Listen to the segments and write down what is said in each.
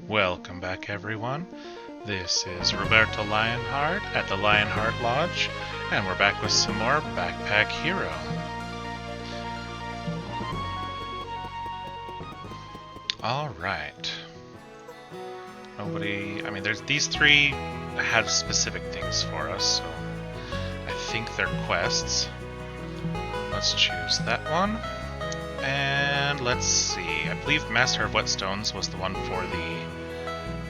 Welcome back, everyone. This is Roberto Lionheart at the Lionheart Lodge, and we're back with some more Backpack Hero. Alright. There's these three have specific things for us, so I think they're quests. Let's choose that one. And let's see, I believe Master of Whetstones was the one for the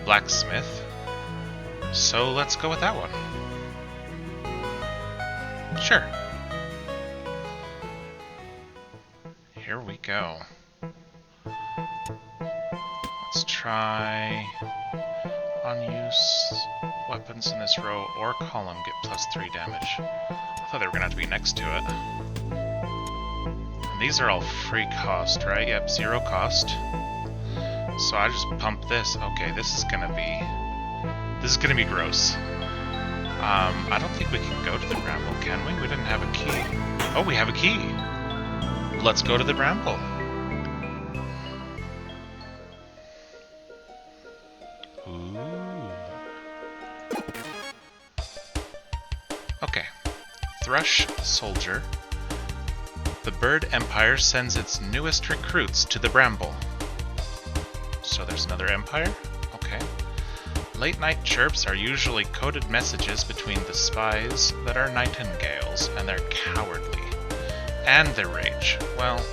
blacksmith. So let's go with that one. Sure. Here we go. Let's try unused weapons in this row or column get +3 damage. I thought they were gonna have to be next to it. And these are all free cost, right? Yep, 0 cost. So I just pump this. Okay, this is gonna be gross. I don't think we can go to the bramble, can we? We didn't have a key. Oh, we have a key. Let's go to the bramble. Ooh. Okay. Thrush Soldier. The Bird Empire sends its newest recruits to the bramble. So there's another empire? Okay. Late-night chirps are usually coded messages between the spies that are nightingales, and they're cowardly. And their rage. Well,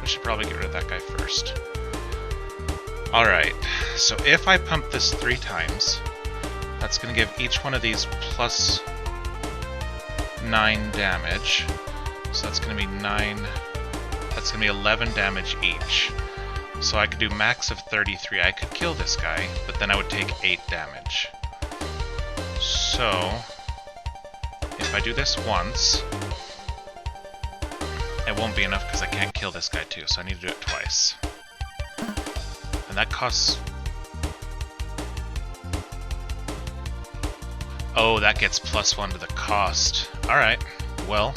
we should probably get rid of that guy first. Alright, so if I pump this 3 times, that's going to give each one of these +9 damage. So that's going to be 9... That's going to be 11 damage each. So I could do max of 33. I could kill this guy, but then I would take 8 damage. So, if I do this once, it won't be enough because I can't kill this guy too, so I need to do it twice. And that costs... Oh, that gets +1 to the cost. Alright, well,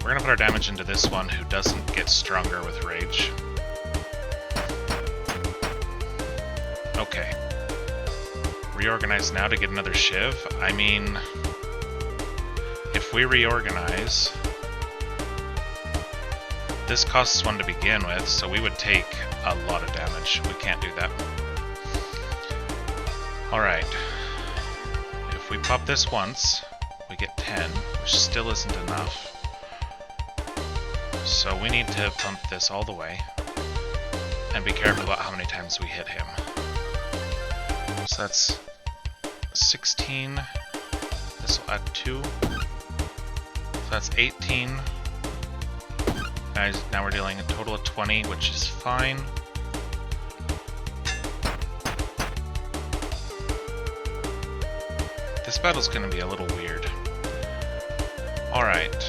we're gonna put our damage into this one who doesn't get stronger with rage. Okay. Reorganize now to get another shiv. I mean, if we reorganize, this costs 1 to begin with, so we would take a lot of damage. We can't do that. Alright. If we pop this once, we get 10, which still isn't enough. So we need to pump this all the way, and be careful about how many times we hit him. So that's 16, this will add 2, so that's 18, now we're dealing a total of 20, which is fine. This battle's going to be a little weird. Alright,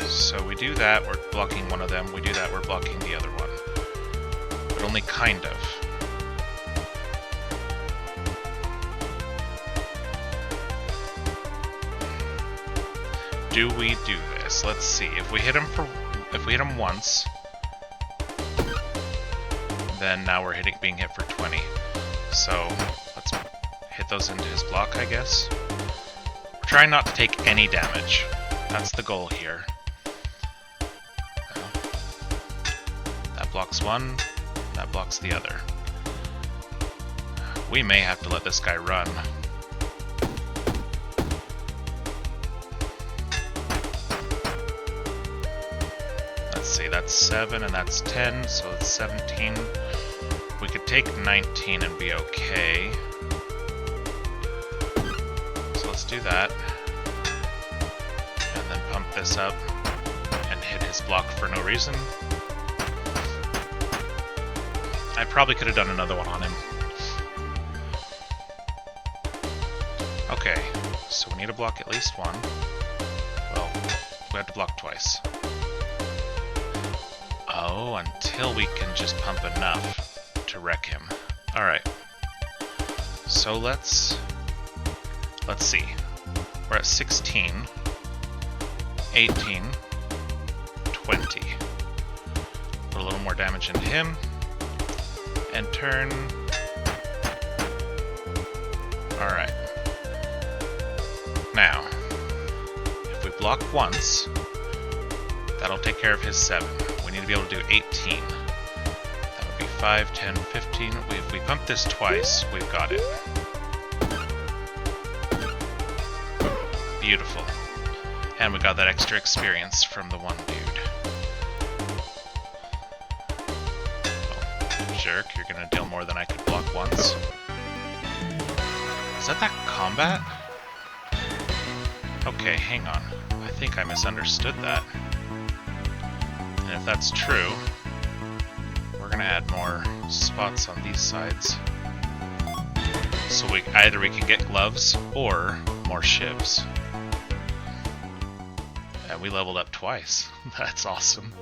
so we do that, we're blocking one of them, we do that, we're blocking the other one. But only kind of. Do we do this? Let's see. If we hit him once, then now we're being hit for 20. So let's hit those into his block, I guess. We're trying not to take any damage. That's the goal here. That blocks one, that blocks the other. We may have to let this guy run. See, that's 7 and that's 10, so it's 17. We could take 19 and be okay. So let's do that. And then pump this up and hit his block for no reason. I probably could have done another one on him. Okay, so we need to block at least one. Well, we have to block twice. Oh, until we can just pump enough to wreck him. Alright. So let's see. We're at 16, 18, 20. Put a little more damage into him, and turn Alright. Now, if we block once, that'll take care of his 7. We need to be able to do 18. That would be 5, 10, 15. If we pump this twice, we've got it. Beautiful. And we got that extra experience from the one dude. Oh, jerk, you're gonna deal more than I could block once. Is that combat? Okay, hang on. I think I misunderstood that. And if that's true, we're gonna add more spots on these sides. So either we can get gloves or more shivs. And we leveled up twice. That's awesome.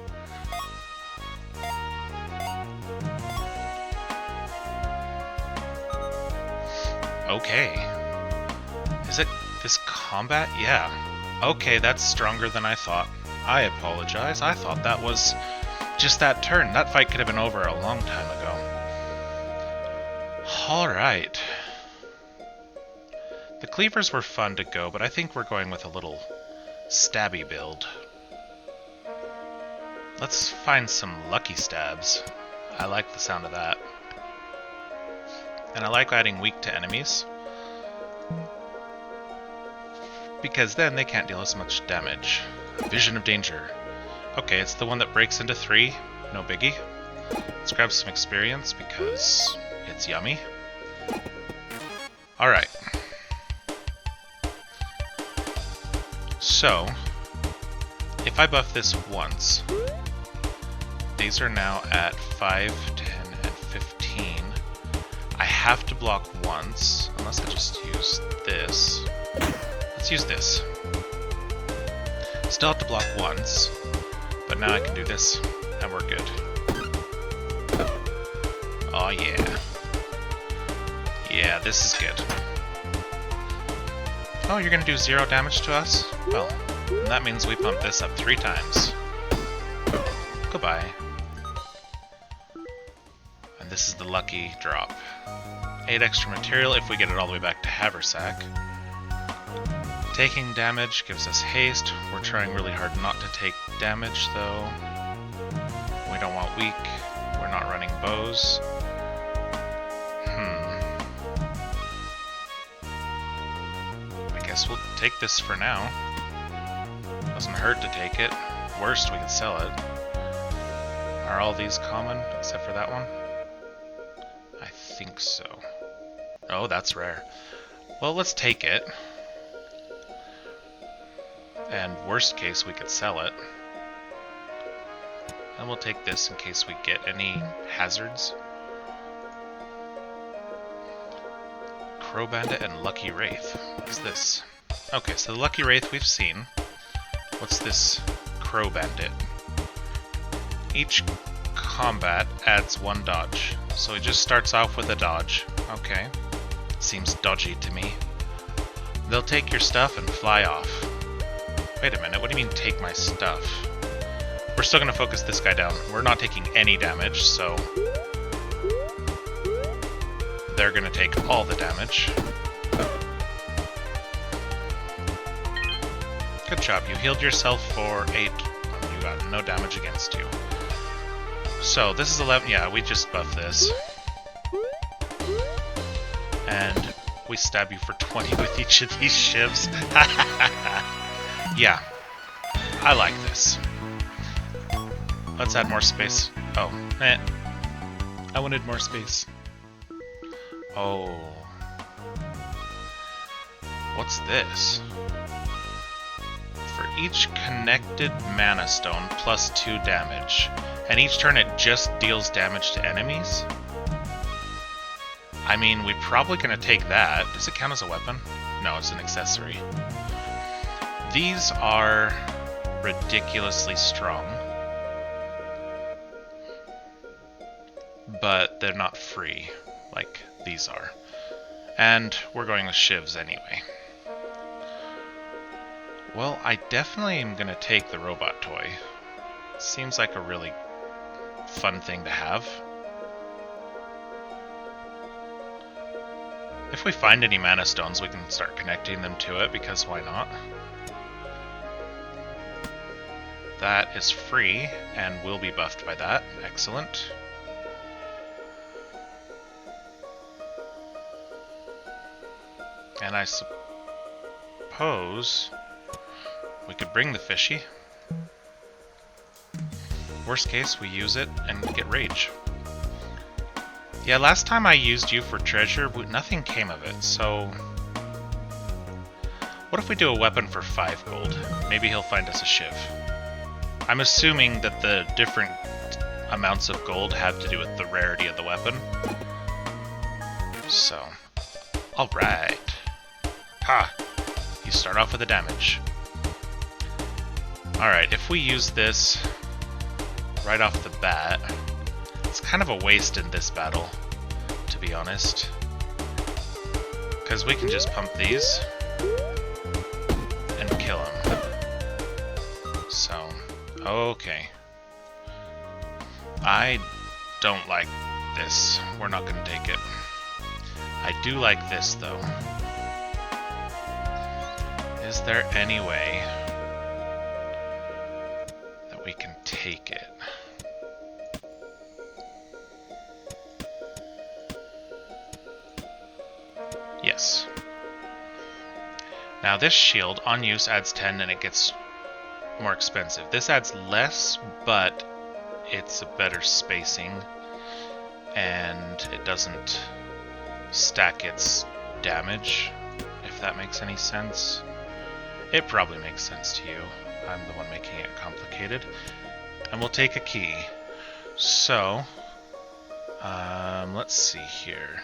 Okay. Is it this combat? Yeah. Okay, that's stronger than I thought. I apologize. I thought that was just that turn. That fight could have been over a long time ago. Alright. The cleavers were fun to go, but I think we're going with a little stabby build. Let's find some lucky stabs. I like the sound of that. And I like adding weak to enemies, because then they can't deal as much damage. Vision of danger. Okay, it's the one that breaks into 3. No biggie. Let's grab some experience because it's yummy. Alright. So, if I buff this once, these are now at 5, 10, and 15. I have to block once, unless I just use this. Let's use this. Still have to block once, but now I can do this, and we're good. Oh yeah. Yeah, this is good. Oh, you're gonna do 0 damage to us? Well, that means we pump this up 3 times. Goodbye. And this is the lucky drop. 8 extra material if we get it all the way back to Haversack. Taking damage gives us haste. We're trying really hard not to take damage, though. We don't want weak. We're not running bows. I guess we'll take this for now. Doesn't hurt to take it. Worst, we could sell it. Are all these common, except for that one? I think so. Oh, that's rare. Well, let's take it. And worst case, we could sell it. And we'll take this in case we get any hazards. Crow Bandit and Lucky Wraith. What's this? Okay, so the Lucky Wraith we've seen. What's this Crow Bandit? Each combat adds 1 dodge. So it just starts off with a dodge. Okay. Seems dodgy to me. They'll take your stuff and fly off. Wait a minute, what do you mean take my stuff? We're still gonna focus this guy down. We're not taking any damage, so they're gonna take all the damage. Good job, you healed yourself for 8. You got no damage against you. So, this is 11. Yeah, we just buffed this. And we stab you for 20 with each of these shivs. Yeah, I like this. Let's add more space. Oh, I wanted more space. Oh. What's this? For each connected mana stone, plus 2 damage. And each turn it just deals damage to enemies? I mean, we're probably gonna take that. Does it count as a weapon? No, it's an accessory. These are ridiculously strong. But they're not free, like these are. And we're going with shivs anyway. Well, I definitely am gonna take the robot toy. Seems like a really fun thing to have. If we find any mana stones, we can start connecting them to it, because why not? That is free, and will be buffed by that. Excellent. And I suppose we could bring the fishy. Worst case, we use it and get rage. Yeah, last time I used you for treasure, nothing came of it, so... What if we do a weapon for 5 gold? Maybe he'll find us a shiv. I'm assuming that the different amounts of gold have to do with the rarity of the weapon. So, alright. Ha! You start off with the damage. Alright, if we use this right off the bat, it's kind of a waste in this battle, to be honest. Because we can just pump these and kill him. So, okay. I don't like this. We're not going to take it. I do like this, though. Is there any way that we can take it? Yes. Now this shield, on use, adds 10 and it gets more expensive. This adds less, but it's a better spacing, and it doesn't stack its damage, if that makes any sense. It probably makes sense to you. I'm the one making it complicated. And we'll take a key. So, let's see here.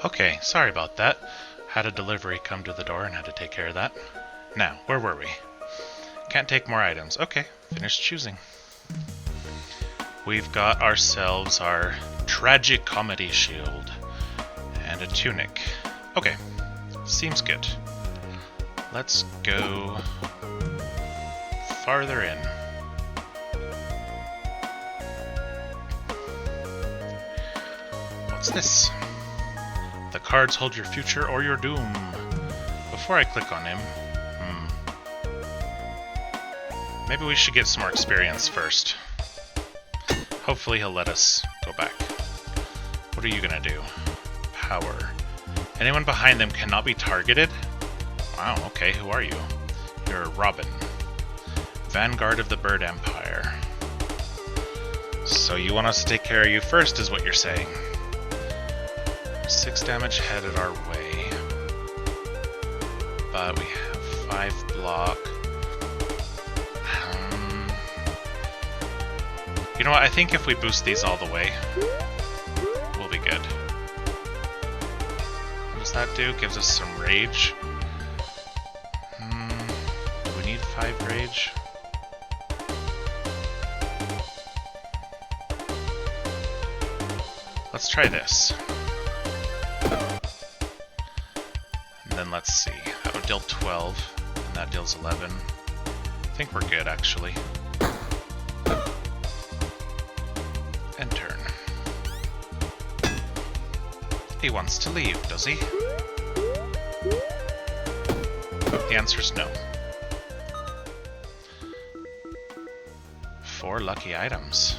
Okay, sorry about that. Had a delivery come to the door and had to take care of that. Now, where were we? Can't take more items. Okay, finished choosing. We've got ourselves our tragic comedy shield and a tunic. Okay, seems good. Let's go farther in. What's this? The cards hold your future or your doom. Before I click on him, maybe we should get some more experience first. Hopefully he'll let us go back. What are you gonna do? Power. Anyone behind them cannot be targeted? Wow, okay, who are you? You're Robin. Vanguard of the Bird Empire. So you want us to take care of you first, is what you're saying. 6 damage headed our way. But we have 5 block. You know what, I think if we boost these all the way, we'll be good. What does that do? Gives us some rage. Do we need 5 rage? Let's try this. And then let's see. That would deal 12, and that deals 11. I think we're good, actually. And turn. He wants to leave, does he? The answer's no. 4 lucky items.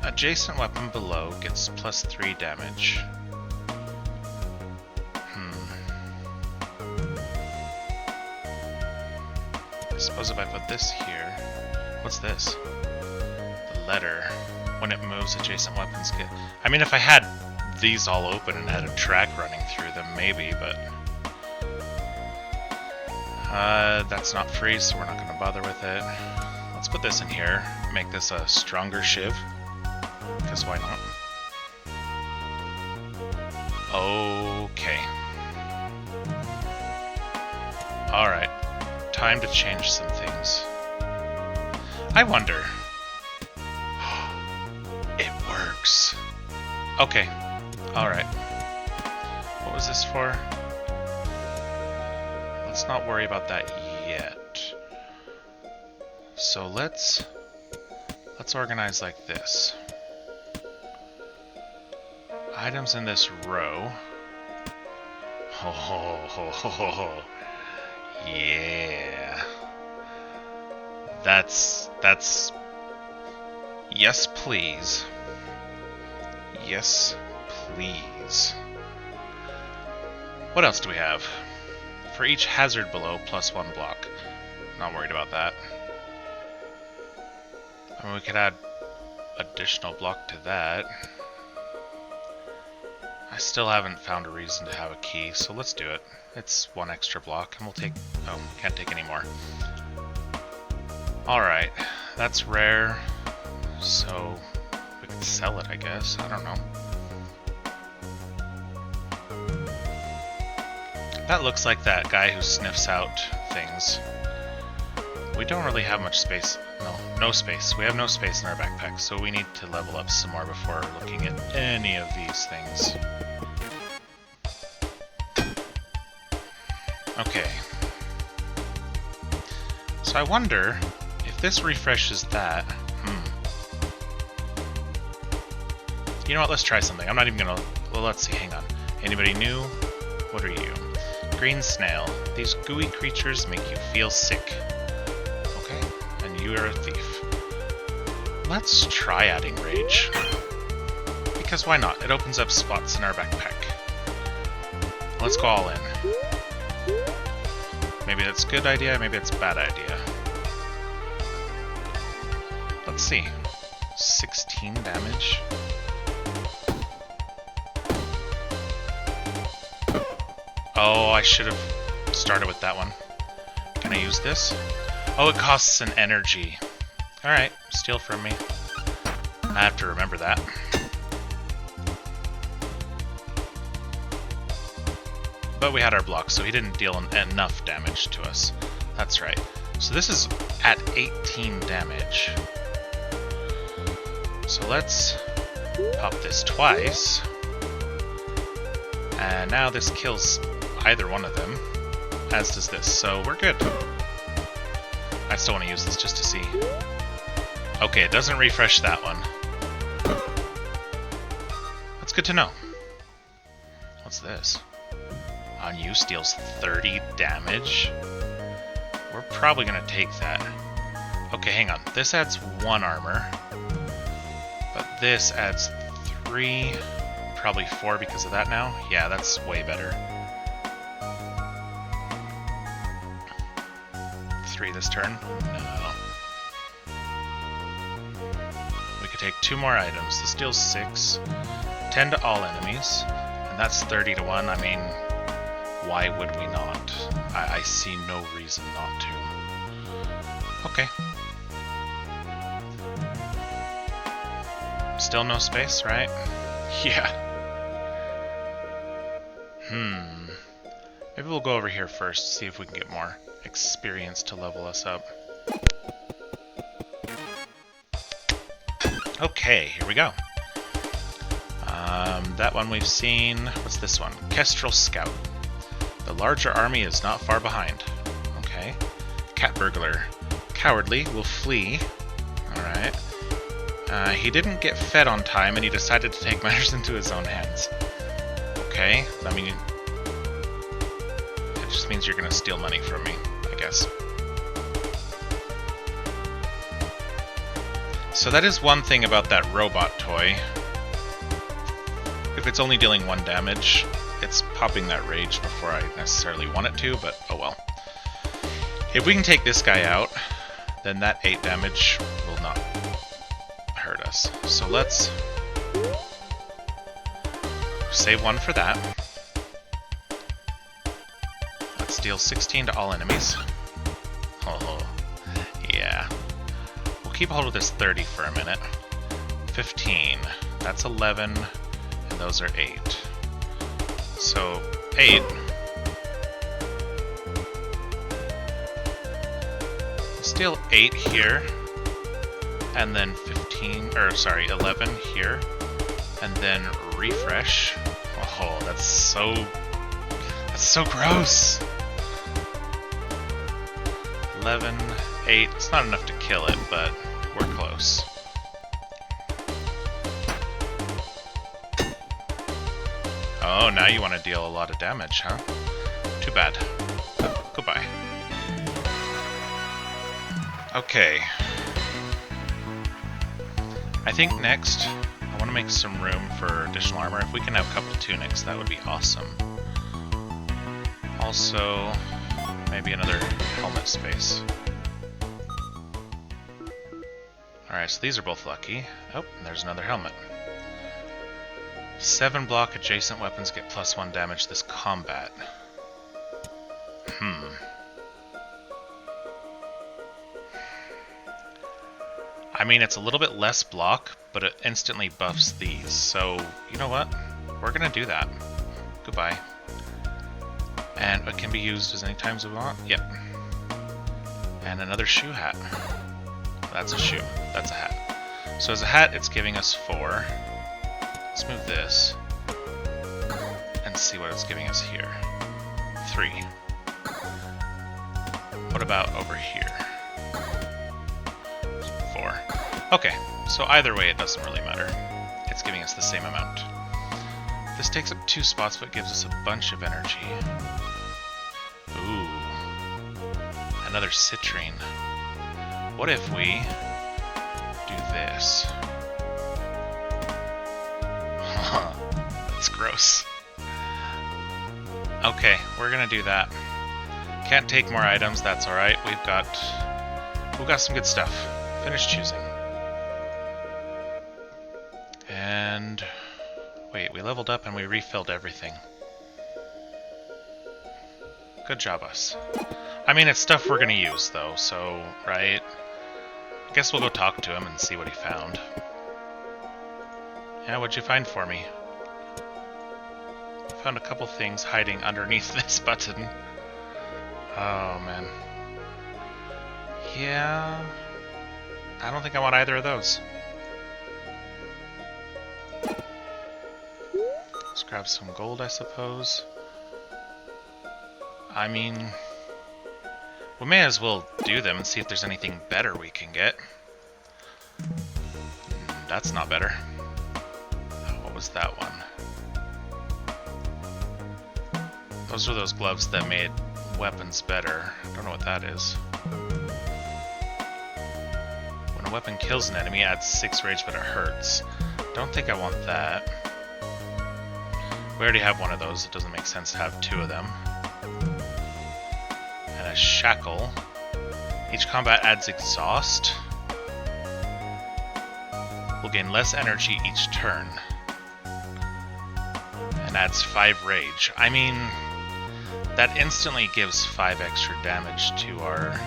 Adjacent weapon below gets +3 damage. I suppose if I put this here... What's this? The letter. When it moves, adjacent weapons get... I mean, if I had these all open and had a track running through them, maybe, but... that's not free, so we're not going to bother with it. Let's put this in here. Make this a stronger shiv. Because why not? Okay. Alright. Time to change some things. I wonder... It works. Okay. Alright. What was this for? Let's not worry about that yet. So let's organize like this. items in this row. Oh, yeah. That's... Yes, please. Yes, please. What else do we have? For each hazard below, +1 block. Not worried about that. I mean, we could add additional block to that. I still haven't found a reason to have a key, so let's do it. It's 1 extra block, and we'll take... Oh, can't take any more. Alright, that's rare, so we can sell it, I guess. I don't know. That looks like that guy who sniffs out things. We don't really have much space. No space. We have no space in our backpack, so we need to level up some more before looking at any of these things. Okay. So I wonder if this refreshes that. You know what? Let's try something. I'm not even gonna... Well, let's see. Hang on. Anybody new? What are you? Green snail. These gooey creatures make you feel sick. Okay. And you are a thief. Let's try adding rage. Because why not? It opens up spots in our backpack. Let's go all in. Maybe that's a good idea, maybe it's a bad idea. Let's see. 16 damage. Oh, I should have started with that one. Can I use this? Oh, it costs an energy. Alright, steal from me. I have to remember that. But we had our block, so he didn't deal enough damage to us. That's right. So this is at 18 damage. So let's pop this twice. And now this kills either one of them, as does this, so we're good. I still want to use this just to see. Okay, it doesn't refresh that one. That's good to know. What's this? On you deals 30 damage. We're probably going to take that. Okay, hang on. This adds 1 armor. But this adds 3, probably 4 because of that now. Yeah, that's way better. 3 this turn? No. We could take 2 more items. This deals 6. 10 to all enemies. And that's 30 to 1. I mean... Why would we not? I see no reason not to. Okay. Still no space, right? Yeah. Maybe we'll go over here first, see if we can get more experience to level us up. Okay, here we go. That one we've seen. What's this one? Kestrel Scout. The larger army is not far behind. Okay. Cat Burglar. Cowardly, will flee. Alright. He didn't get fed on time and he decided to take matters into his own hands. Okay. I mean, it just means you're gonna steal money from me, I guess. So that is one thing about that robot toy. If it's only dealing 1 damage, it's popping that rage before I necessarily want it to, but oh well. If we can take this guy out, then that 8 damage will not hurt us. So let's save 1 for that. Let's deal 16 to all enemies. Oh, yeah. We'll keep hold of this 30 for a minute. 15. That's 11, and those are 8. So, 8. Still 8 here, and then 15, or sorry, 11 here, and then refresh. Oh, that's so gross. 11, 8, it's not enough to kill it, but we're close. Oh, now you want to deal a lot of damage, huh? Too bad. Goodbye. Okay. I think next, I want to make some room for additional armor. If we can have a couple tunics, that would be awesome. Also, maybe another helmet space. Alright, so these are both lucky. Oh, and there's another helmet. 7 block adjacent weapons get +1 damage this combat. I mean, it's a little bit less block, but it instantly buffs these. So, you know what? We're gonna do that. Goodbye. And it can be used as many times as we want. Yep. And another shoe hat. That's a shoe. That's a hat. So as a hat, it's giving us 4. Let's move this. And see what it's giving us here. 3. What about over here? 4. Okay, so either way it doesn't really matter. It's giving us the same amount. This takes up 2 spots but gives us a bunch of energy. Ooh. Another citrine. What if we do this? That's gross. Okay, we're gonna do that. Can't take more items, that's alright. We've got some good stuff. Finish choosing. And wait, we leveled up and we refilled everything. Good job, us. I mean, it's stuff we're gonna use though, so, right? I guess we'll go talk to him and see what he found. Yeah, what'd you find for me? Found a couple things hiding underneath this button. Oh, man. Yeah... I don't think I want either of those. Let's grab some gold, I suppose. I mean... we may as well do them and see if there's anything better we can get. That's not better. What was that one? Those are those gloves that made weapons better. I don't know what that is. When a weapon kills an enemy, it adds 6 rage, but it hurts. Don't think I want that. We already have one of those. It doesn't make sense to have 2 of them. And a shackle. Each combat adds exhaust. We'll gain less energy each turn. And adds 5 rage. I mean... that instantly gives 5 extra damage to our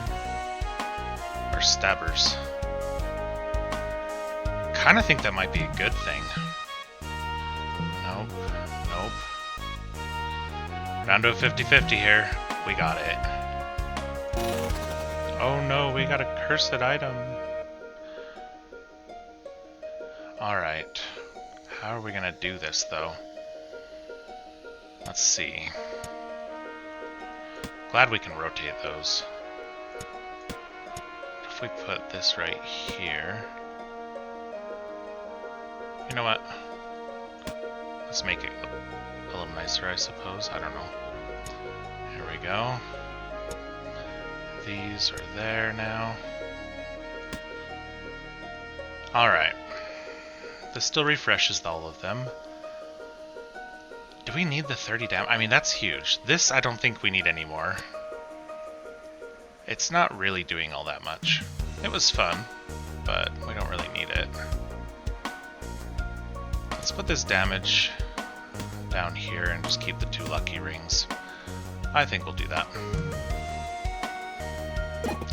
stabbers. Kinda think that might be a good thing. Nope. Nope. Down to a 50-50 here. We got it. Oh no, we got a cursed item. Alright. How are we gonna do this though? Let's see. Glad we can rotate those. If we put this right here... you know what? Let's make it a little nicer, I suppose. I don't know. Here we go. These are there now. Alright. This still refreshes all of them. Do we need the 30 damage? I mean, that's huge. This, I don't think we need anymore. It's not really doing all that much. It was fun, but we don't really need it. Let's put this damage down here and just keep the 2 lucky rings. I think we'll do that.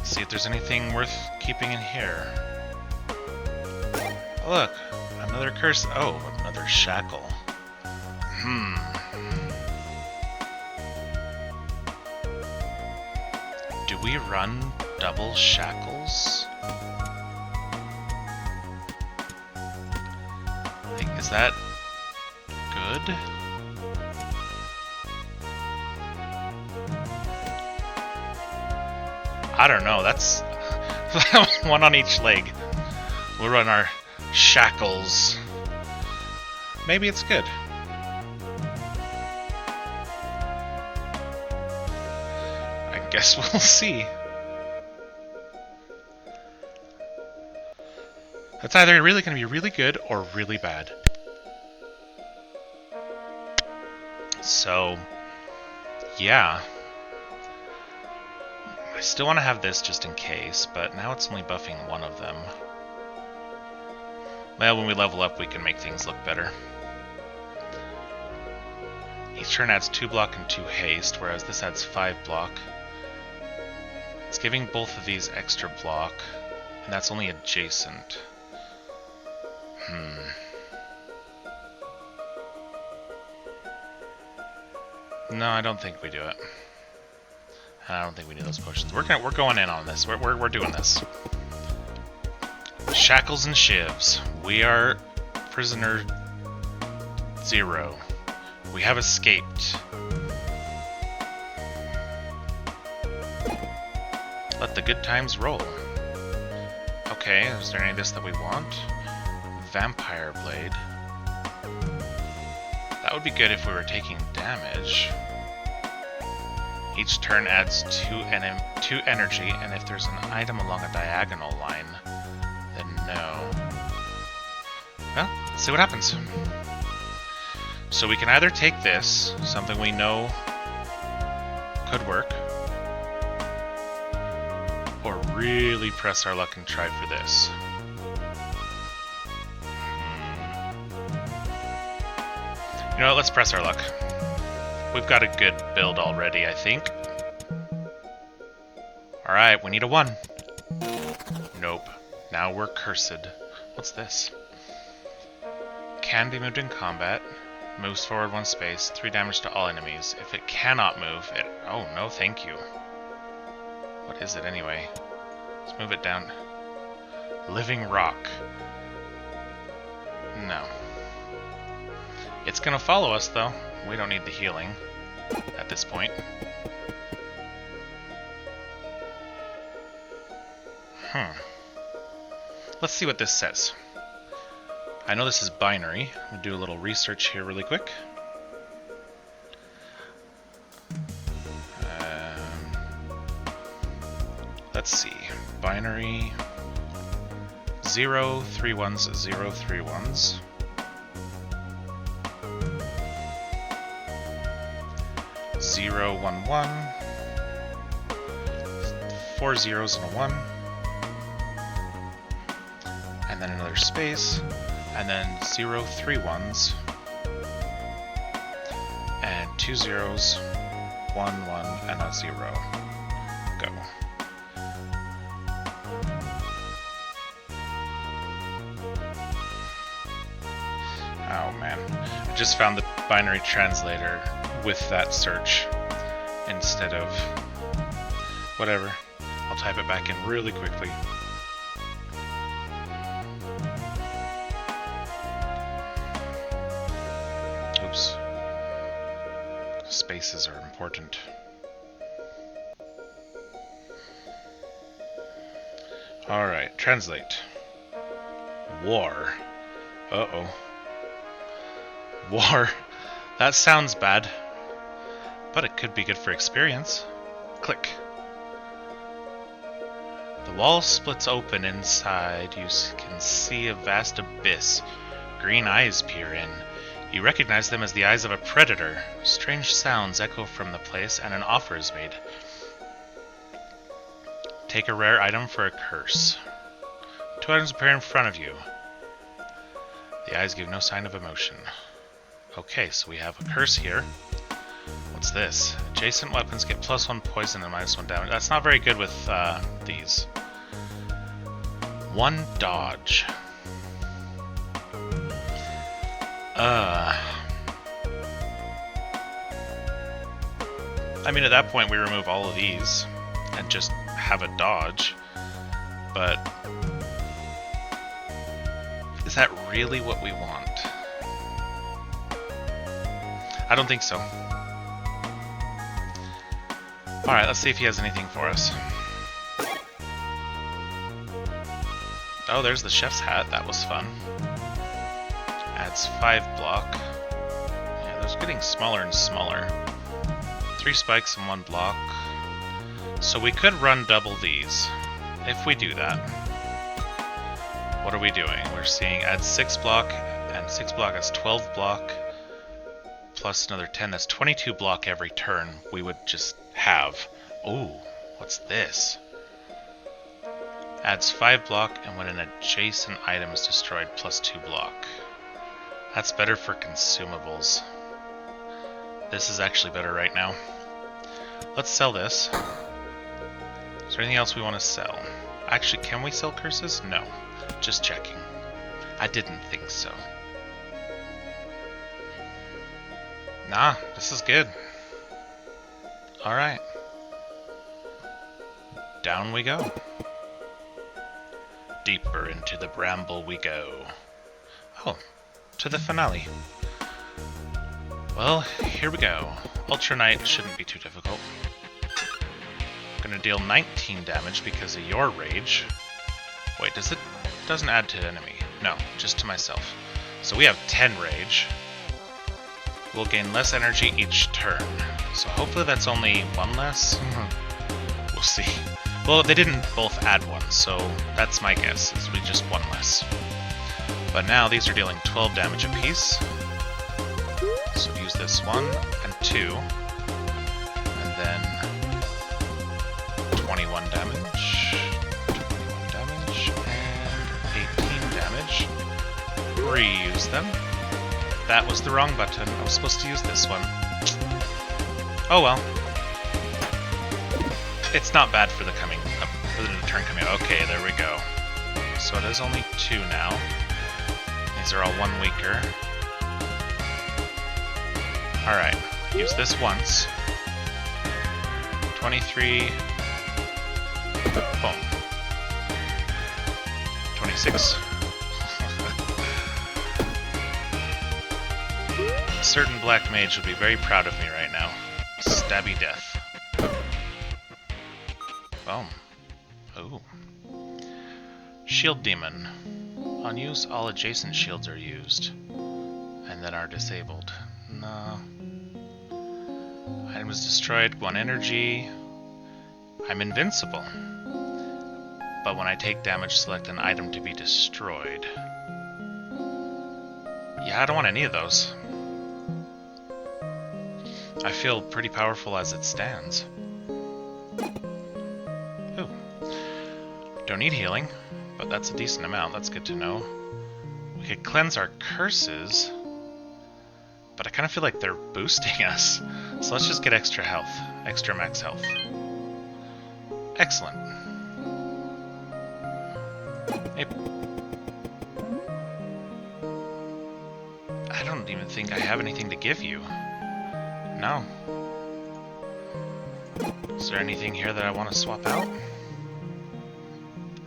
See if there's anything worth keeping in here. Oh, look, another curse. Oh, another shackle. Do we run double shackles? Like, is that good? I don't know, that's one on each leg. We'll run our shackles. Maybe it's good. guess we'll see. That's either really going to be really good or really bad. So, yeah. I still want to have this just in case, but now it's only buffing one of them. Well, when we level up, we can make things look better. Each turn adds 2 block and 2 haste, whereas this adds 5 block. It's giving both of these extra block, and that's only adjacent. No, I don't think we do it. I don't think we need those potions. We're going in on this. We're doing this. Shackles and shivs. We are prisoner 0. We have escaped. Let the good times roll. Okay, is there any of this that we want? Vampire Blade. That would be good if we were taking damage. Each turn adds 2 energy, and if there's an item along a diagonal line, then no. Well, let's see what happens. So we can either take this, something we know could work, or really press our luck and try for this. You know what, let's press our luck. We've got a good build already, I think. Alright, we need a 1. Nope. Now we're cursed. What's this? Can be moved in combat. Moves forward 1 space. 3 damage to all enemies. If it cannot move, it... Oh, no thank you. What is it anyway? Let's move it down. Living Rock. No. It's gonna follow us, though. We don't need the healing at this point. Let's see what this says. I know this is binary. We'll do a little research here really quick. Let's see. Binary 0, 3 1s, 0, 3 1s. 0, 1, 1. 4 zeros and a 1. And then another space. And then 0, 3 1s. And 2 zeros, 1, 1, and a 0. Go. Oh man. I just found the binary translator with that search instead of whatever. I'll type it back in really quickly. Oops. Spaces are important. Alright, translate. War. Uh-oh. War. That sounds bad. But it could be good for experience. Click. The wall splits open inside. You can see a vast abyss. Green eyes peer in. You recognize them as the eyes of a predator. Strange sounds echo from the place, and an offer is made. Take a rare item for a curse. 2 items appear in front of you. The eyes give no sign of emotion. Okay, so we have a curse here. What's this? Adjacent weapons get +1 poison and -1 damage. That's not very good with these. 1 dodge. I mean, at that point we remove all of these and just have a dodge. But is that really what we want? I don't think so. Alright, let's see if he has anything for us. Oh, there's the chef's hat. That was fun. Adds 5 block. Yeah, those are getting smaller and smaller. 3 spikes and 1 block. So we could run double these. If we do that, what are we doing? We're seeing add 6 block, and 6 block is 12 block, plus another 10, that's 22 block every turn we would just have. Ooh, what's this? Adds 5 block, and when an adjacent item is destroyed, plus 2 block. That's better for consumables. This is actually better right now. Let's sell this. Is there anything else we want to sell? Actually, can we sell curses? No. Just checking. I didn't think so. Nah, this is good. Alright. Down we go. Deeper into the bramble we go. Oh, to the finale. Well, here we go. Ultra Knight shouldn't be too difficult. Gonna deal 19 damage because of your rage. Wait, does it? Doesn't add to enemy. No, just to myself. So we have 10 rage. We'll gain less energy each turn. So hopefully that's only 1 less. We'll see. Well, they didn't both add 1, so that's my guess, is we just 1 less. But now these are dealing 12 damage apiece. So use this 1 and 2. And then 21 damage, 21 damage, and 18 damage. Reuse them. That was the wrong button. I was supposed to use this one. Oh well. It's not bad for the turn coming. Okay, there we go. So it is only 2 now. These are all 1 weaker. Alright, use this once. 23. Boom. 26. A certain black mage would be very proud of me right now. Stabby death. Boom. Ooh. Shield Demon. On use, all adjacent shields are used. And then are disabled. No. Item is destroyed, 1 energy. I'm invincible. But when I take damage, select an item to be destroyed. Yeah, I don't want any of those. I feel pretty powerful as it stands. Ooh. Don't need healing, but that's a decent amount. That's good to know. We could cleanse our curses, but I kind of feel like they're boosting us. So let's just get extra health. Extra max health. Excellent. Hey. I don't even think I have anything to give you. No. Is there anything here that I want to swap out?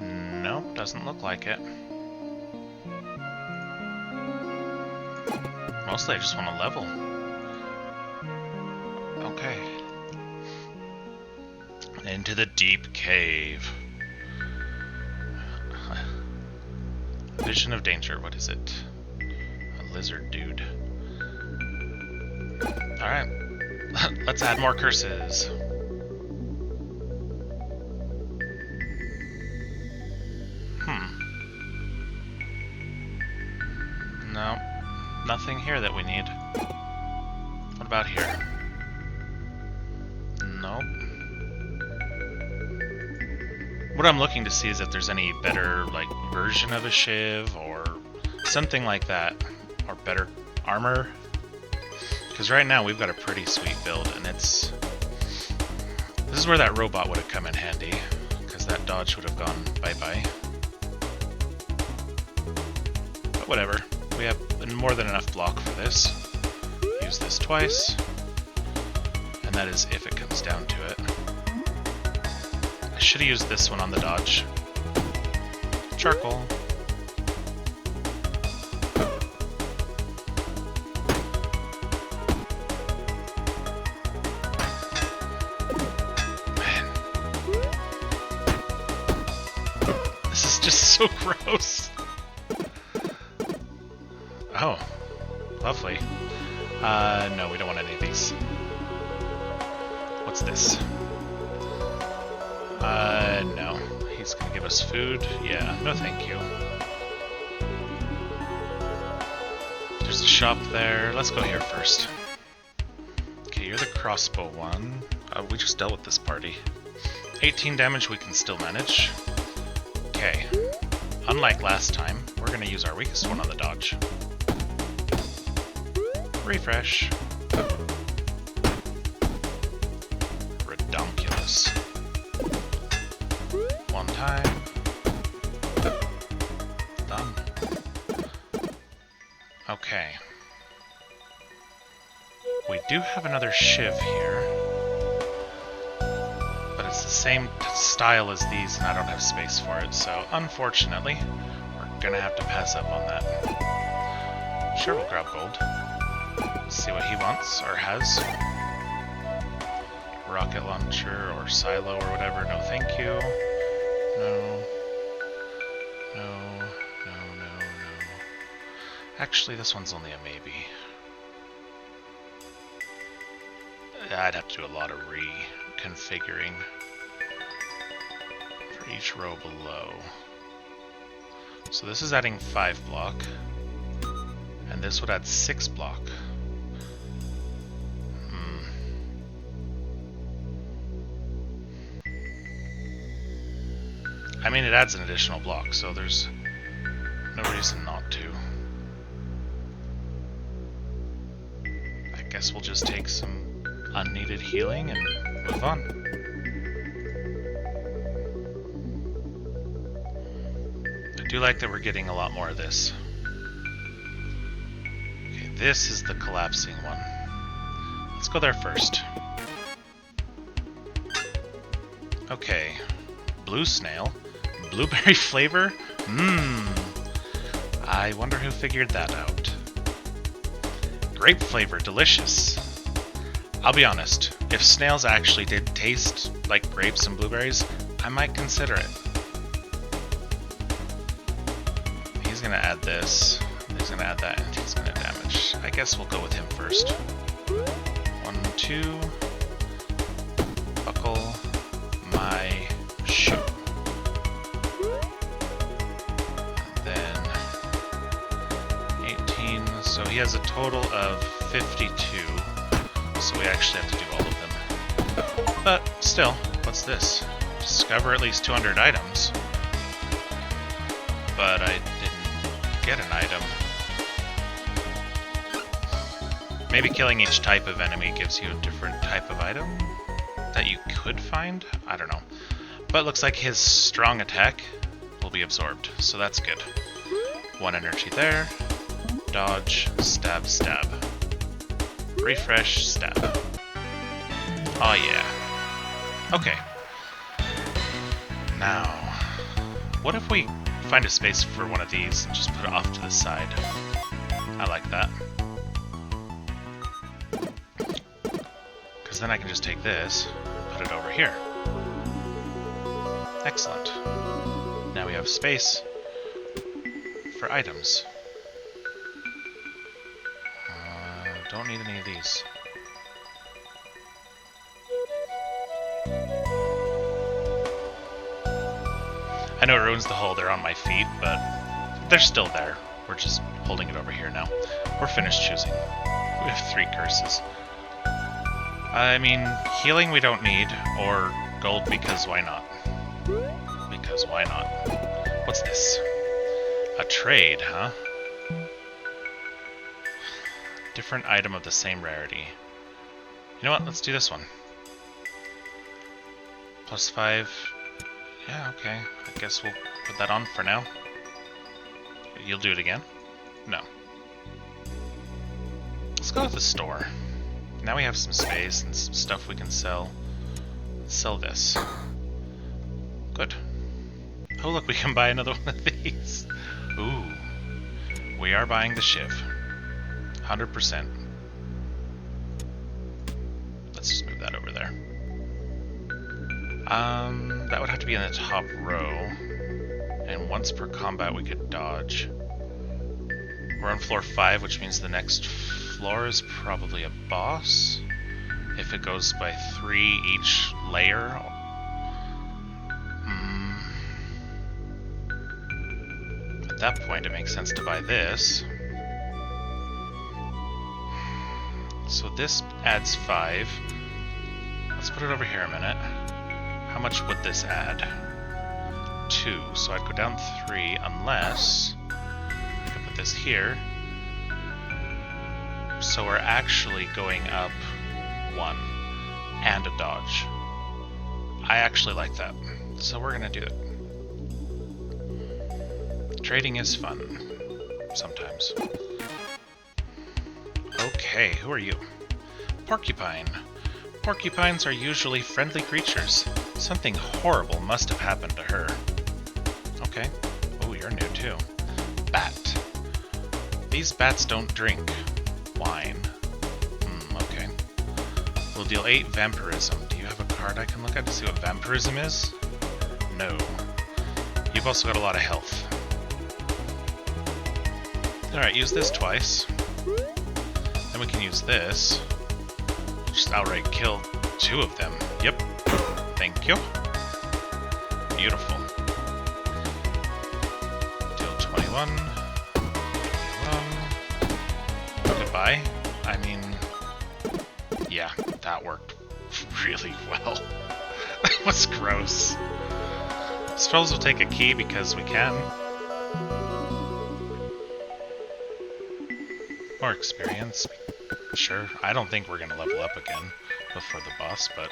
Nope, doesn't look like it. Mostly I just want to level. Okay. Into the deep cave. Vision of danger, what is it? A lizard dude. Alright. Let's add more curses. No. Nothing here that we need. What about here? Nope. What I'm looking to see is if there's any better, like, version of a shiv or something like that. Or better armor. Because right now we've got a pretty sweet build, and it's... This is where that robot would have come in handy. Because that dodge would have gone bye-bye. But whatever. We have more than enough block for this. Use this twice. And that is if it comes down to it. I should have used this one on the dodge. Charcoal. Man. This is just so gross. Oh, lovely. No, we don't want any of these. What's this? No. He's gonna give us food. Yeah, no thank you. There's a shop there. Let's go here first. Okay, you're the crossbow one. We just dealt with this party. 18 damage we can still manage. Okay. Unlike last time, we're gonna use our weakest one on the dodge. Refresh. Redonkulous. One time. Done. Okay. We do have another shiv here. But it's the same style as these and I don't have space for it, so unfortunately, we're gonna have to pass up on that. Sure, we'll grab gold. See what he wants, or has. Rocket launcher, or silo, or whatever. No thank you. No. No, no, no, no. Actually, this one's only a maybe. I'd have to do a lot of reconfiguring for each row below. So this is adding 5 block, and this would add 6 block. I mean, it adds an additional block, so there's no reason not to. I guess we'll just take some unneeded healing and move on. I do like that we're getting a lot more of this. Okay, this is the collapsing one. Let's go there first. Okay, blue snail. Blueberry flavor? I wonder who figured that out. Grape flavor, delicious. I'll be honest, if snails actually did taste like grapes and blueberries, I might consider it. He's gonna add this, he's gonna add that, and he's gonna damage. I guess we'll go with him first. 1, 2. Buckle my shoe. So he has a total of 52, so we actually have to do all of them. But still, what's this? Discover at least 200 items. But I didn't get an item. Maybe killing each type of enemy gives you a different type of item that you could find? I don't know. But it looks like his strong attack will be absorbed, so that's good. 1 energy there. Dodge, stab, stab. Refresh, stab. Oh yeah. Okay. Now, what if we find a space for one of these and just put it off to the side? I like that. Because then I can just take this, put it over here. Excellent. Now we have space for items. Don't need any of these. I know it ruins the hole, they're on my feet, but they're still there. We're just holding it over here now. We're finished choosing. We have 3 curses. I mean, healing we don't need, or gold because why not? Because why not? What's this? A trade, huh? Different item of the same rarity. You know what? Let's do this one. +5. Yeah, okay. I guess we'll put that on for now. You'll do it again? No. Let's go to the store. Now we have some space and some stuff we can sell. Let's sell this. Good. Oh look, we can buy another one of these. Ooh. We are buying the shiv. 100%. Let's just move that over there. That would have to be in the top row. And once per combat we could dodge. We're on floor 5, which means the next floor is probably a boss. If it goes by 3 each layer. that point, it makes sense to buy this. So this adds 5. Let's put it over here a minute. How much would this add? 2. So I'd go down 3 unless I could put this here. So we're actually going up 1 and a dodge. I actually like that. So we're gonna do it. Trading is fun. Sometimes. Okay, who are you? Porcupine. Porcupines are usually friendly creatures. Something horrible must have happened to her. Okay. Oh, you're new too. Bat. These bats don't drink wine. Okay. We'll deal 8 vampirism. Do you have a card I can look at to see what vampirism is? No. You've also got a lot of health. Alright, use this twice. Then we can use this. Just outright kill 2 of them. Yep. Thank you. Beautiful. Deal 21. 21. Goodbye. I mean, yeah, that worked really well. That was gross. I suppose we'll take a key because we can. More experience. Sure. I don't think we're gonna level up again before the boss, but...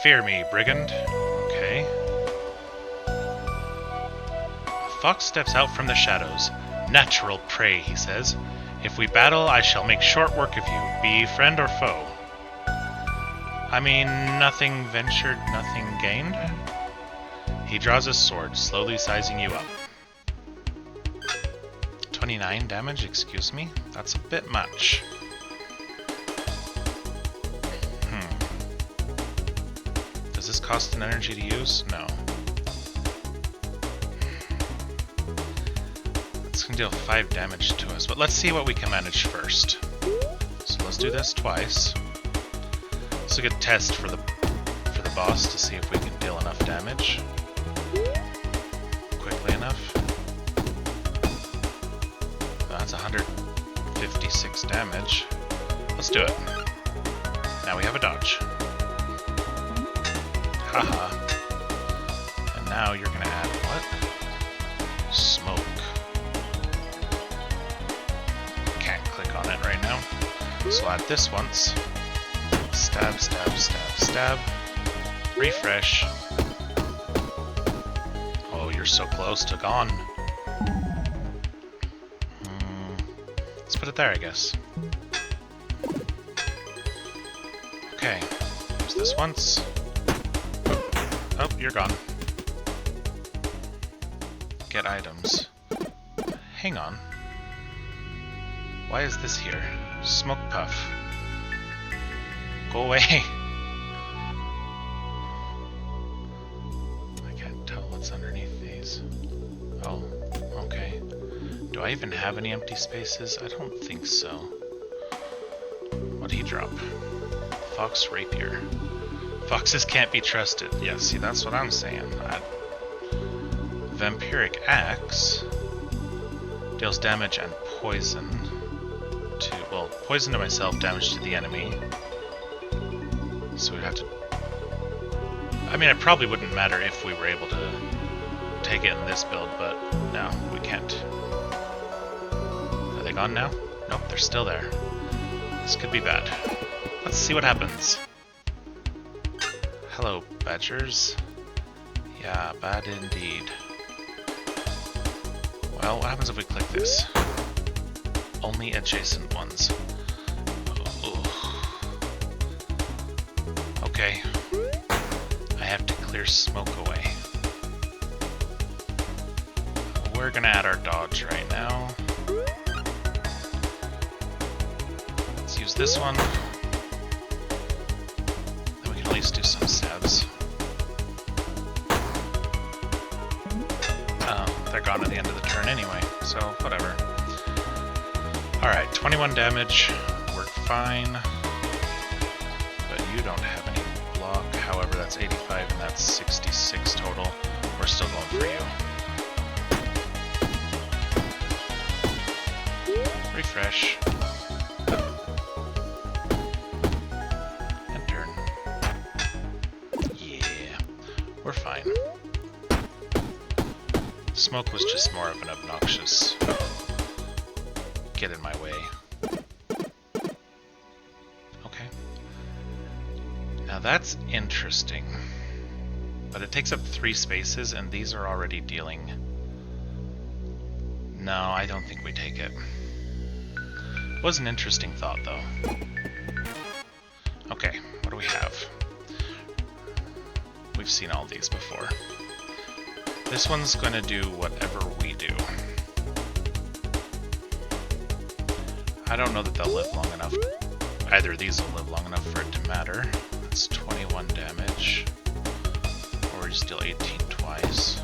Fear me, brigand. Okay. A fox steps out from the shadows. Natural prey, he says. If we battle, I shall make short work of you, be friend or foe. I mean, nothing ventured, nothing gained. He draws his sword, slowly sizing you up. 29 damage, excuse me? That's a bit much. Does this cost an energy to use? No. It's gonna deal 5 damage to us, but let's see what we can manage first. So let's do this twice. It's a good test for the boss to see if we can deal enough damage quickly enough. That's 156 damage. Let's do it. Now we have a dodge. Haha. And now you're gonna add what? Smoke. Can't click on it right now. So add this once. Stab, stab, stab, stab. Refresh. Oh, you're so close to gone. Let's put it there, I guess. Okay. Use this once. Oh, you're gone. Get items. Hang on. Why is this here? Smoke puff. Go away! I can't tell what's underneath these. Oh, okay. Do I even have any empty spaces? I don't think so. What'd he drop? Fox rapier. Foxes can't be trusted. Yeah, see, that's what I'm saying. Vampiric axe deals damage and poison to, well, poison to myself, damage to the enemy. So we'd have to... I mean, it probably wouldn't matter if we were able to take it in this build, but no, we can't. Are they gone now? Nope, they're still there. This could be bad. Let's see what happens. Hello, badgers. Yeah, bad indeed. Well, what happens if we click this? Only adjacent ones. Okay. I have to clear smoke away. We're gonna add our dodge right now. Let's use this one. Then we can at least do some stabs. They're gone at the end of the turn anyway, so whatever. Alright, 21 damage. Worked fine. But you don't have any block. However, that's 85 and that's 66 total. We're still going for you. Refresh. And turn. Yeah, we're fine. Smoke was just more of an obnoxious get in my way. Okay. Now that's interesting. But it takes up 3 spaces, and these are already dealing. No, I don't think we take it. Was an interesting thought, though. Okay, what do we have? We've seen all these before. This one's going to do whatever we do. I don't know that they'll live long enough. Either of these will live long enough for it to matter. That's 21 damage. Or we just deal 18 twice.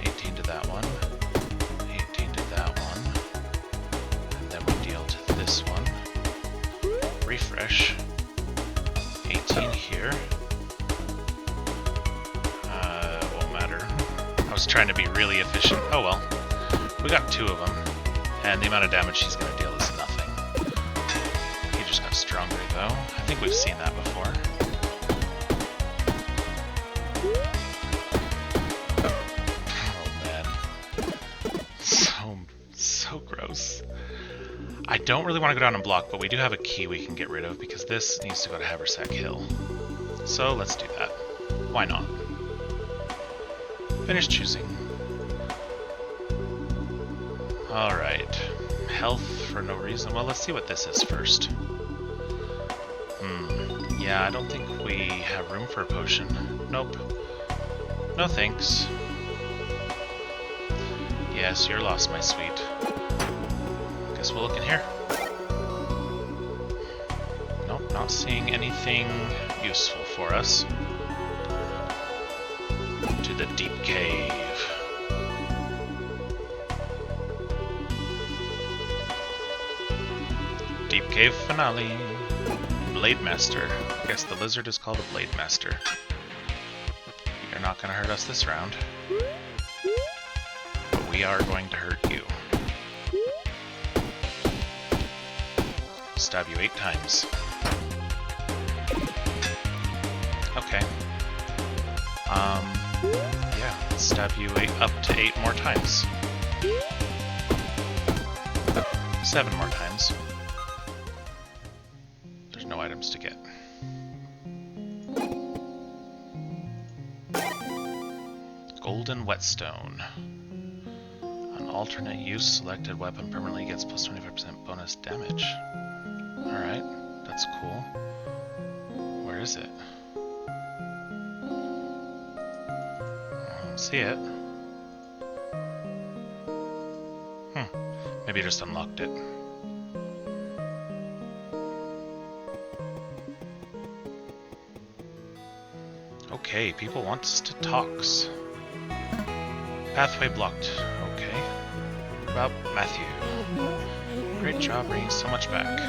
18 to that one. 18 to that one. And then we deal to this one. Refresh. 18 here. Won't matter. I was trying to be really efficient. Oh well. We got 2 of them. And the amount of damage she's going to deal is nothing. He just got stronger, though. I think we've seen that before. Oh, man. So gross. I don't really want to go down and block, but we do have a key we can get rid of, because this needs to go to Haversack Hill. So let's do that. Why not? Finish choosing. Alright. Health for no reason. Well, let's see what this is first. Yeah, I don't think we have room for a potion. Nope. No thanks. Yes, you're lost, my sweet. Guess we'll look in here. Nope, not seeing anything useful for us. To the deep cave. Deep Cave Finale. Blade Master. I guess the lizard is called a Blade Master. You're not going to hurt us this round. But we are going to hurt you. Stab you 8 times. Okay. Yeah, let's stab you up to 8 more times. 7 more times. No items to get. Golden Whetstone. An alternate use selected weapon permanently gets plus 25% bonus damage. Alright, that's cool. Where is it? I don't see it. Maybe I just unlocked it. Okay, people want us to talks. Pathway blocked. Okay. Well, Matthew. Great job bringing so much back.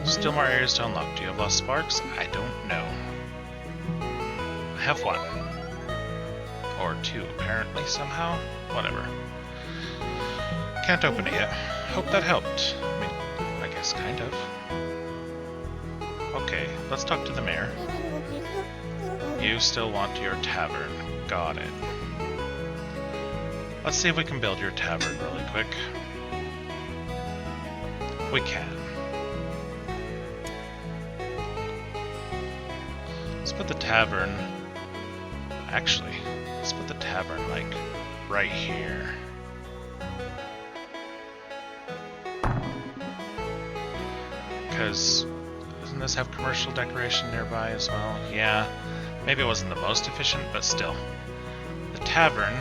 Still more areas to unlock. Do you have lost sparks? I don't know. I have 1. Or 2, apparently, somehow. Whatever. Can't open it yet. Hope that helped. I mean, I guess kind of. Okay, let's talk to the mayor. You still want your tavern. Got it. Let's see if we can build your tavern really quick. We can. Let's put the tavern... Actually, let's put the tavern, like, right here. Because... doesn't this have commercial decoration nearby as well? Yeah. Maybe it wasn't the most efficient, but still. The tavern...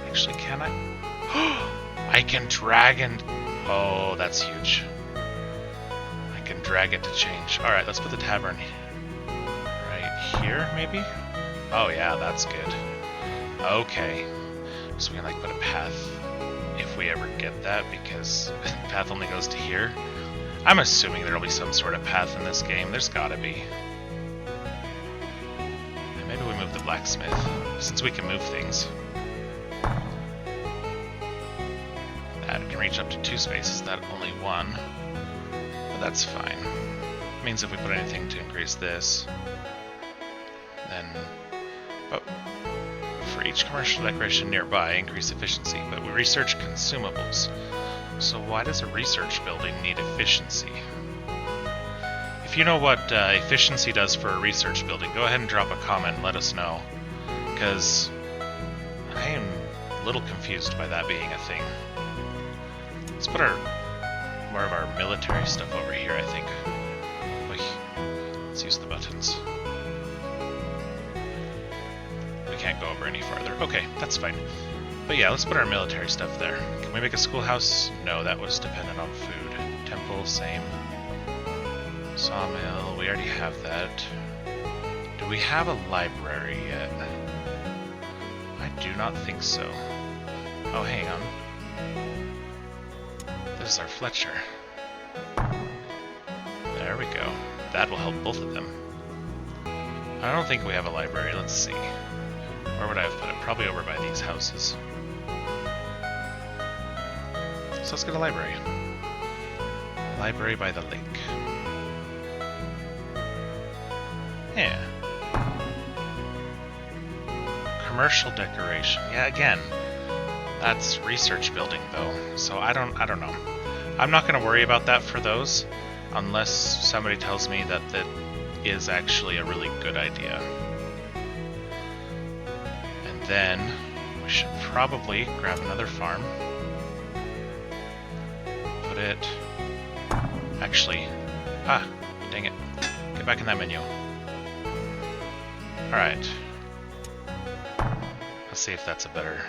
Actually, can I? I can drag and... Oh, that's huge. I can drag it to change. Alright, let's put the tavern right here, maybe? Oh yeah, that's good. Okay. So we can like put a path if we ever get that, because the path only goes to here. I'm assuming there'll be some sort of path in this game. There's gotta be. And maybe we move the blacksmith, since we can move things. can reach up to 2 spaces, that only 1. But that's fine. It means if we put anything to increase this, then... But for each commercial decoration nearby, increase efficiency. But we research consumables. So why does a research building need efficiency? If you know what efficiency does for a research building, go ahead and drop a comment and let us know. Because I am a little confused by that being a thing. Let's put more of our military stuff over here, I think. Let's use the buttons. We can't go over any farther. Okay, that's fine. But yeah, let's put our military stuff there. Can we make a schoolhouse? No, that was dependent on food. Temple, same. Sawmill, we already have that. Do we have a library yet? I do not think so. Oh, hang on. This is our Fletcher. There we go. That will help both of them. I don't think we have a library. Let's see. Where would I have put it? Probably over by these houses. So let's get a library. Library by the lake. Yeah. Commercial decoration. Yeah, again, that's research building though. So I don't know. I'm not going to worry about that for those unless somebody tells me that that is actually a really good idea. And then we should probably grab another farm. Put it... Actually... Ah, dang it. Get back in that menu. Alright. Let's see if that's a better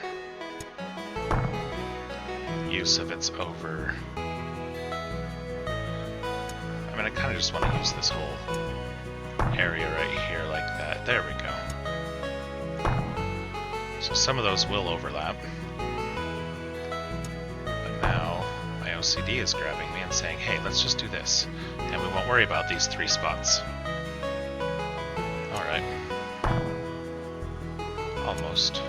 use of its over. I mean, I kind of just want to use this whole area right here like that. There we go. So some of those will overlap. But now my OCD is grabbing me and saying, hey, let's just do this. And we won't worry about these 3 spots. Alright. Almost.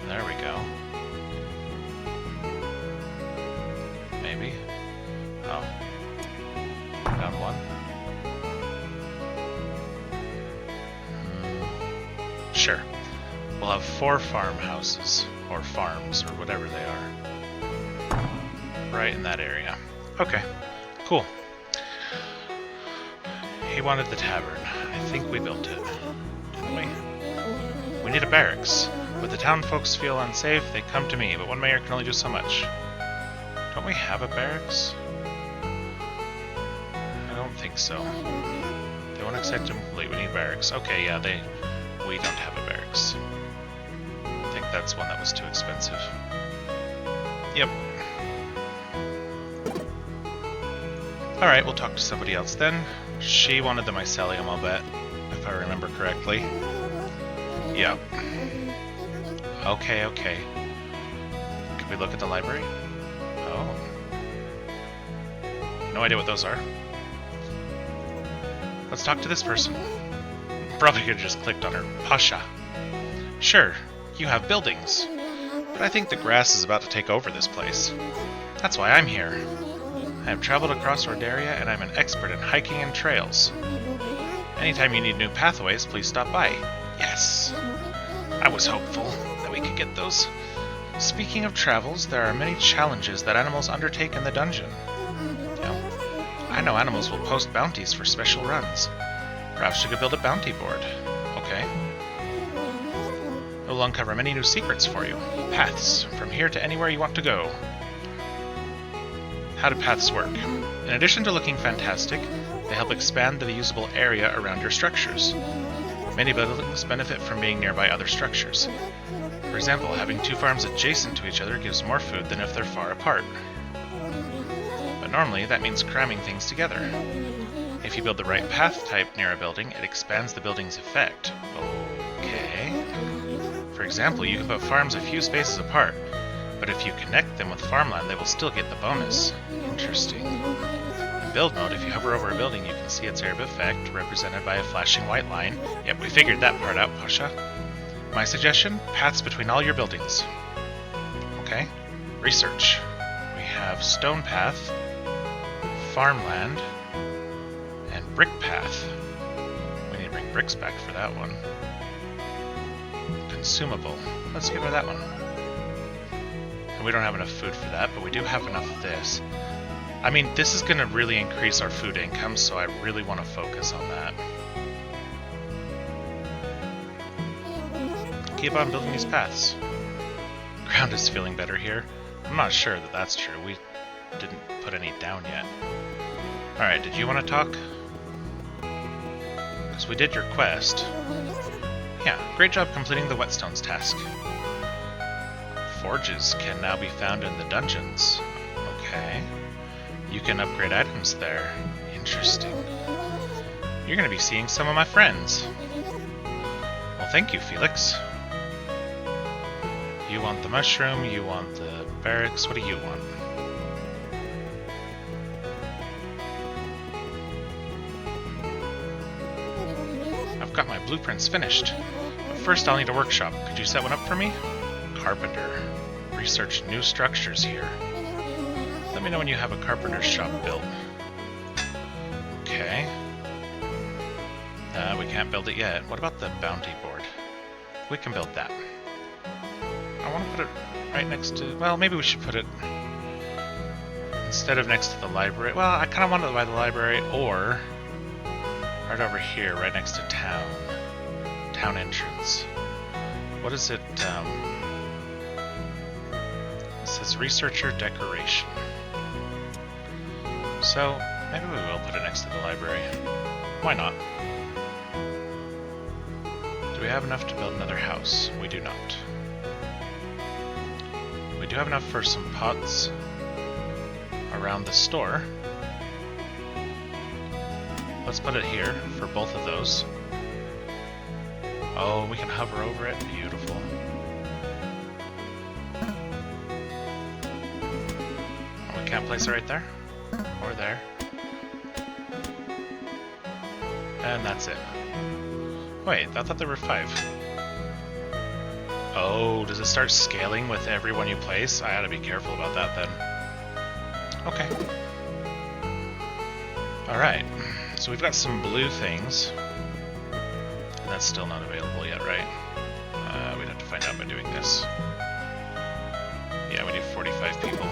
There we go. Maybe. Oh. Down 1. Sure. We'll have 4 farmhouses, or farms, or whatever they are. Right in that area. Okay. Cool. He wanted the tavern. I think we built it. Didn't we? We need a barracks. When the town folks feel unsafe, they come to me, but one mayor can only do so much. Don't we have a barracks? I don't think so. They won't accept them completely. We need barracks. Okay, yeah, we don't have a barracks. I think that's one that was too expensive. Yep. Alright, we'll talk to somebody else then. She wanted the mycelium, I'll bet, if I remember correctly. Yep. Okay, okay. Can we look at the library? Oh. No idea what those are. Let's talk to this person. Probably could have just clicked on her. Pasha. Sure, you have buildings. But I think the grass is about to take over this place. That's why I'm here. I have traveled across Ordaria, and I'm an expert in hiking and trails. Anytime you need new pathways, please stop by. Yes! I was hopeful that we could get those. Speaking of travels, there are many challenges that animals undertake in the dungeon. Yeah. I know animals will post bounties for special runs. Perhaps you could build a bounty board. Okay. It will uncover many new secrets for you. Paths, from here to anywhere you want to go. How do paths work? In addition to looking fantastic, they help expand the usable area around your structures. Many buildings benefit from being nearby other structures. For example, having 2 farms adjacent to each other gives more food than if they're far apart. But normally, that means cramming things together. If you build the right path type near a building, it expands the building's effect. Okay. For example, you can put farms a few spaces apart, but if you connect them with farmland, they will still get the bonus. Interesting. In build mode, if you hover over a building, you can see its area of effect, represented by a flashing white line. Yep, we figured that part out, Pasha. My suggestion? Paths between all your buildings. Okay. Research. We have stone path, farmland, and brick path. We need to bring bricks back for that one. Consumable. Let's give her that one. And we don't have enough food for that, but we do have enough of this. I mean, this is going to really increase our food income, so I really want to focus on that. Keep on building these paths. Ground is feeling better here. I'm not sure that that's true. We didn't put any down yet. Alright, did you want to talk? Because we did your quest. Yeah, great job completing the whetstones task. Forges can now be found in the dungeons. Okay. You can upgrade items there. Interesting. You're going to be seeing some of my friends. Well, thank you, Felix. You want the mushroom, you want the barracks, what do you want? I've got my blueprints finished. But first I'll need a workshop. Could you set one up for me? Carpenter. Research new structures here. Let me know when you have a carpenter's shop built. Okay. We can't build it yet. What about the bounty board? We can build that. I want to put it right next to... Well, maybe we should put it... Instead of next to the library... Well, I kind of want it by the library, or... right over here, right next to town. Town entrance. What is it? It says researcher decoration. So, maybe we will put it next to the library. Why not? Do we have enough to build another house? We do not. We do have enough for some pots around the store. Let's put it here for both of those. Oh, we can hover over it. Beautiful. Oh, we can't place it right there? Or there. And that's it. Wait, I thought there were 5. Oh, does it start scaling with every one you place? I ought to be careful about that then. Okay. Alright, so we've got some blue things. And that's still not available yet, right? We'd have to find out by doing this. Yeah, we need 45 people.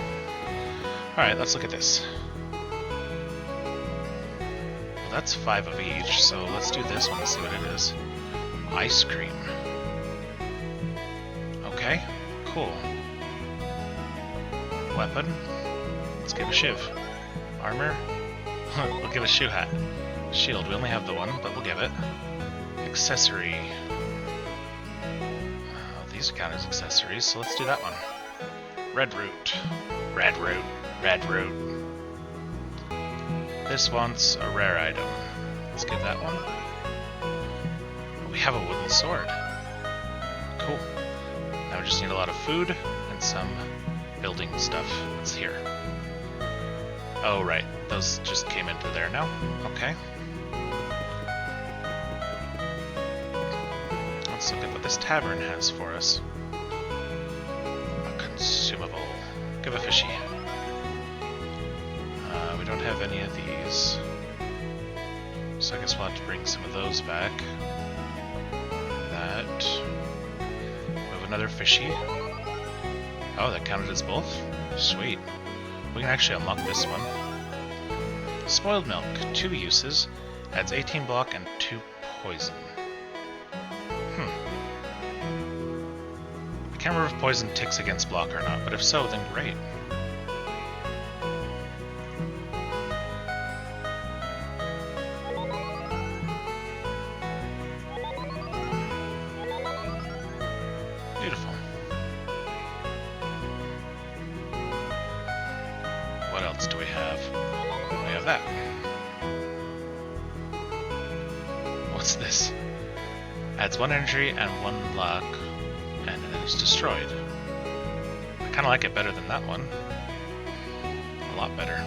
Alright, let's look at this. Well, that's 5 of each, so let's do this one and see what it is. Ice cream. Okay, cool. Weapon. Let's give a shiv. Armor. We'll give a shoe hat. Shield. We only have the one, but we'll give it. Accessory. These count as accessories, so let's do that one. Red root. Red root. Red root. This wants a rare item. Let's give that one. We have a wooden sword. Cool. Now we just need a lot of food and some building stuff. That's here. Oh, right. Those just came into there now. Okay. Let's look at what this tavern has for us. A consumable. Give a fishy. We don't have any of these. So I guess we'll have to bring some of those back. That. We have another fishy. Oh, that counted as both? Sweet. We can actually unlock this one. Spoiled milk, 2 uses, adds 18 block and 2 poison. I can't remember if poison ticks against block or not, but if so, then great. Beautiful. What else do we have? We have that. What's this? Adds 1 energy and 1 luck, and then it's destroyed. I kind of like it better than that one. A lot better.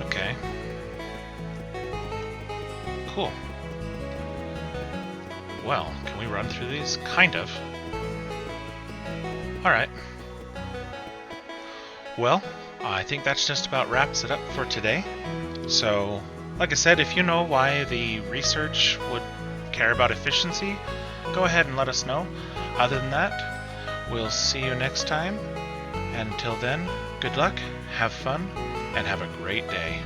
Okay. Cool. Well, can we run through these? Kind of. Alright. Well, I think that's just about wraps it up for today. So, like I said, if you know why the research would care about efficiency, go ahead and let us know. Other than that, we'll see you next time. And until then, good luck, have fun, and have a great day.